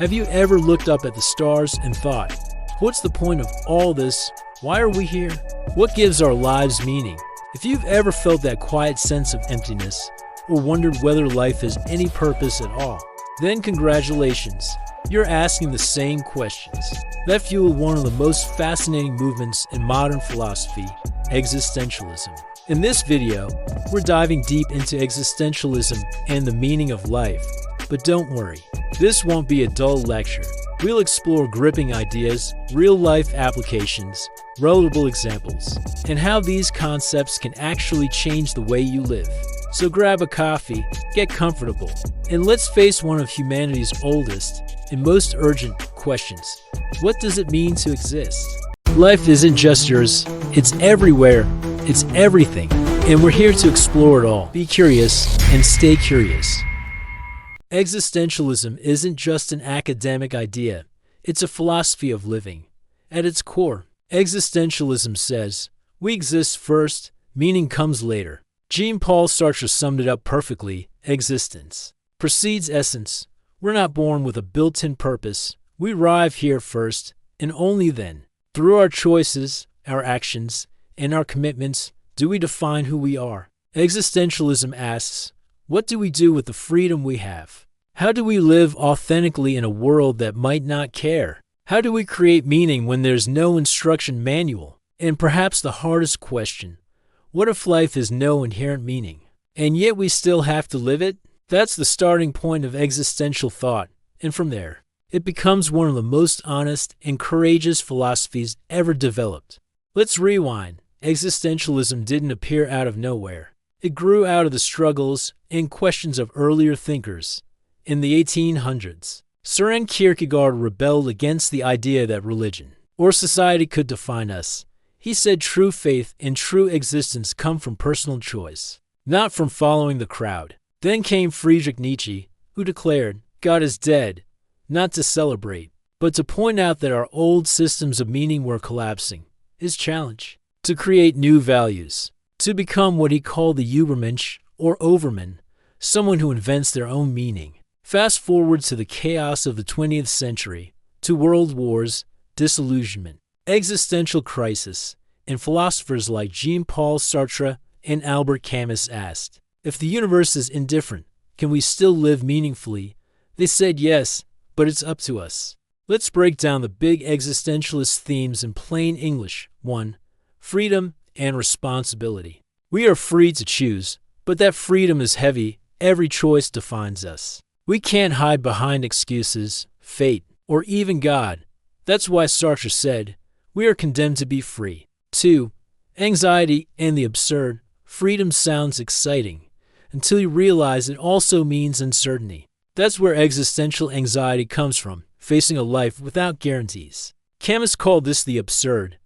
Have you ever looked up at the stars and thought, what's the point of all this? Why are we here? What gives our lives meaning? If you've ever felt that quiet sense of emptiness, or wondered whether life has any purpose at all, then congratulations, you're asking the same questions that fuel one of the most fascinating movements in modern philosophy, existentialism. In this video, we're diving deep into existentialism and the meaning of life. But don't worry, this won't be a dull lecture. We'll explore gripping ideas, real-life applications, relatable examples, and how these concepts can actually change the way you live. So grab a coffee, get comfortable, and let's face one of humanity's oldest and most urgent questions. What does it mean to exist? Life isn't just yours, it's everywhere, it's everything, and we're here to explore it all. Be curious and stay curious. Existentialism isn't just an academic idea, it's a philosophy of living. At its core, existentialism says, we exist first, meaning comes later. Jean-Paul Sartre summed it up perfectly: existence precedes essence. We're not born with a built-in purpose. We arrive here first, and only then, through our choices, our actions, and our commitments, do we define who we are. Existentialism asks, what do we do with the freedom we have? How do we live authentically in a world that might not care? How do we create meaning when there's no instruction manual? And perhaps the hardest question, what if life has no inherent meaning, and yet we still have to live it? That's the starting point of existential thought, and from there, it becomes one of the most honest and courageous philosophies ever developed. Let's rewind. Existentialism didn't appear out of nowhere. It grew out of the struggles and questions of earlier thinkers. In the 1800s, Sartre and Kierkegaard rebelled against the idea that religion or society could define us. He said true faith and true existence come from personal choice, not from following the crowd. Then came Friedrich Nietzsche, who declared, God is dead, not to celebrate, but to point out that our old systems of meaning were collapsing. His challenge, to create new values, to become what he called the Übermensch or Overman, someone who invents their own meaning. Fast forward to the chaos of the 20th century, to world wars, disillusionment, existential crisis, and philosophers like Jean-Paul Sartre and Albert Camus asked, if the universe is indifferent, can we still live meaningfully? They said yes, but it's up to us. Let's break down the big existentialist themes in plain English. 1. Freedom and responsibility. We are free to choose, but that freedom is heavy. Every choice defines us. We can't hide behind excuses, fate, or even God. That's why Sartre said, we are condemned to be free. 2. Anxiety and the absurd. Freedom sounds exciting, until you realize it also means uncertainty. That's where existential anxiety comes from, facing a life without guarantees. Camus called this the absurd,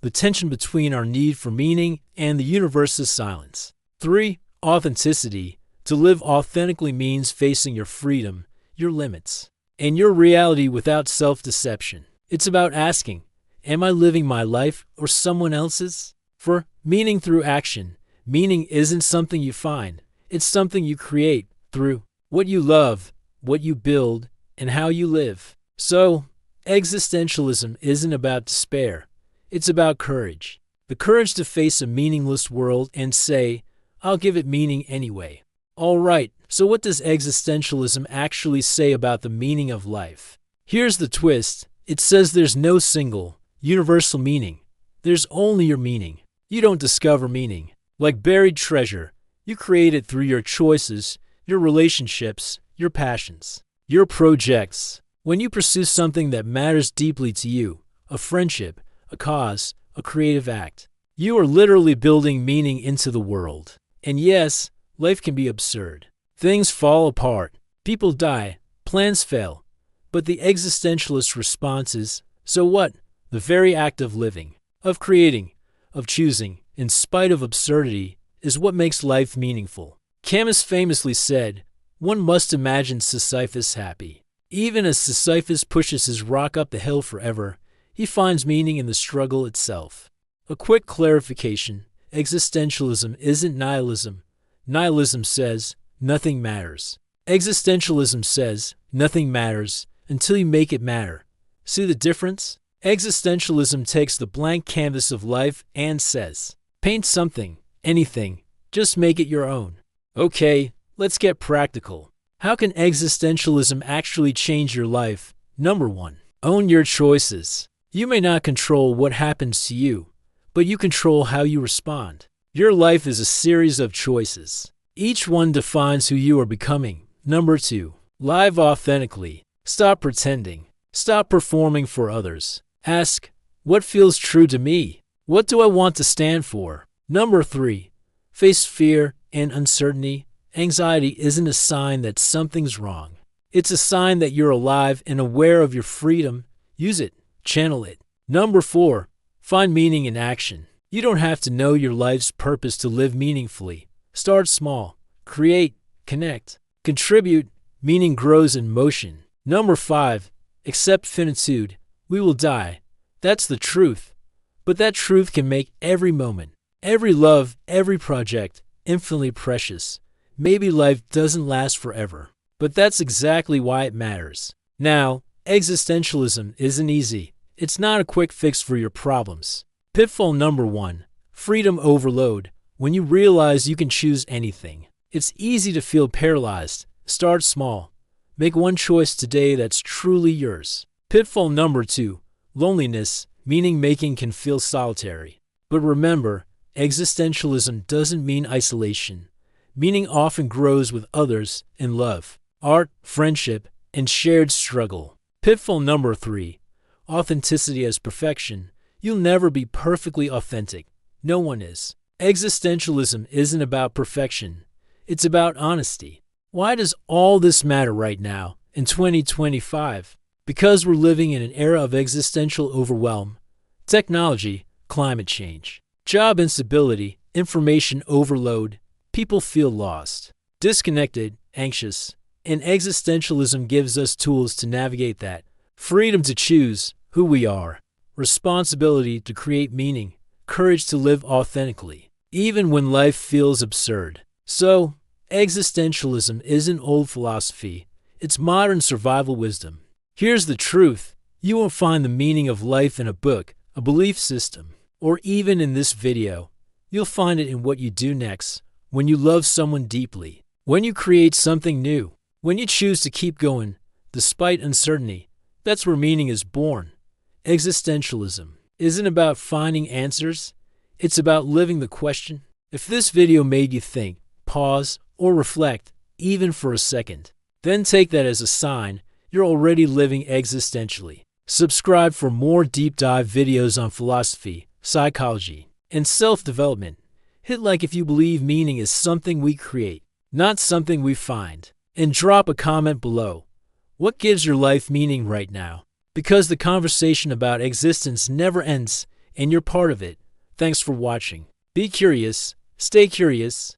the tension between our need for meaning and the universe's silence. 3. Authenticity. To live authentically means facing your freedom, your limits, and your reality without self-deception. It's about asking, am I living my life or someone else's? For meaning through action. Meaning isn't something you find, it's something you create through what you love, what you build, and how you live. So, existentialism isn't about despair, it's about courage. The courage to face a meaningless world and say, I'll give it meaning anyway. Alright, so what does existentialism actually say about the meaning of life? Here's the twist. It says there's no single, universal meaning. There's only your meaning. You don't discover meaning. Like buried treasure, you create it through your choices, your relationships, your passions, your projects. When you pursue something that matters deeply to you, a friendship, a cause, a creative act, you are literally building meaning into the world. And yes, life can be absurd. Things fall apart, people die, plans fail. But the existentialist response is, so what? The very act of living, of creating, of choosing, in spite of absurdity, is what makes life meaningful. Camus famously said, one must imagine Sisyphus happy. Even as Sisyphus pushes his rock up the hill forever, he finds meaning in the struggle itself. A quick clarification, existentialism isn't nihilism. Nihilism says, nothing matters. Existentialism says, nothing matters, until you make it matter. See the difference? Existentialism takes the blank canvas of life and says, paint something, anything, just make it your own. Okay, let's get practical. How can existentialism actually change your life? Number 1. Own your choices. You may not control what happens to you, but you control how you respond. Your life is a series of choices. Each one defines who you are becoming. Number 2. Live authentically. Stop pretending. Stop performing for others. Ask, what feels true to me? What do I want to stand for? Number 3. Face fear and uncertainty. Anxiety isn't a sign that something's wrong. It's a sign that you're alive and aware of your freedom. Use it. Channel it. Number 4. Find meaning in action. You don't have to know your life's purpose to live meaningfully. Start small. Create. Connect. Contribute. Meaning grows in motion. Number 5. Accept finitude. We will die. That's the truth. But that truth can make every moment, every love, every project infinitely precious. Maybe life doesn't last forever, but that's exactly why it matters. Now, existentialism isn't easy. It's not a quick fix for your problems. Pitfall number 1. Freedom overload. When you realize you can choose anything, it's easy to feel paralyzed. Start small. Make one choice today that's truly yours. Pitfall number 2. Loneliness. Meaning making can feel solitary. But remember, existentialism doesn't mean isolation. Meaning often grows with others in love, art, friendship, and shared struggle. Pitfall number 3. Authenticity as perfection. You'll never be perfectly authentic. No one is. Existentialism isn't about perfection. It's about honesty. Why does all this matter right now, in 2025? Because we're living in an era of existential overwhelm. Technology, climate change, job instability, information overload. People feel lost, disconnected, anxious, and existentialism gives us tools to navigate that. Freedom to choose who we are, responsibility to create meaning, courage to live authentically, even when life feels absurd. So, existentialism isn't old philosophy, it's modern survival wisdom. Here's the truth. You won't find the meaning of life in a book, a belief system, or even in this video. You'll find it in what you do next. When you love someone deeply, when you create something new, when you choose to keep going, despite uncertainty, that's where meaning is born. Existentialism isn't about finding answers, it's about living the question. If this video made you think, pause, or reflect, even for a second, then take that as a sign you're already living existentially. Subscribe for more deep dive videos on philosophy, psychology, and self-development. Hit like if you believe meaning is something we create, not something we find. And drop a comment below. What gives your life meaning right now? Because the conversation about existence never ends, and you're part of it. Thanks for watching. Be curious, stay curious,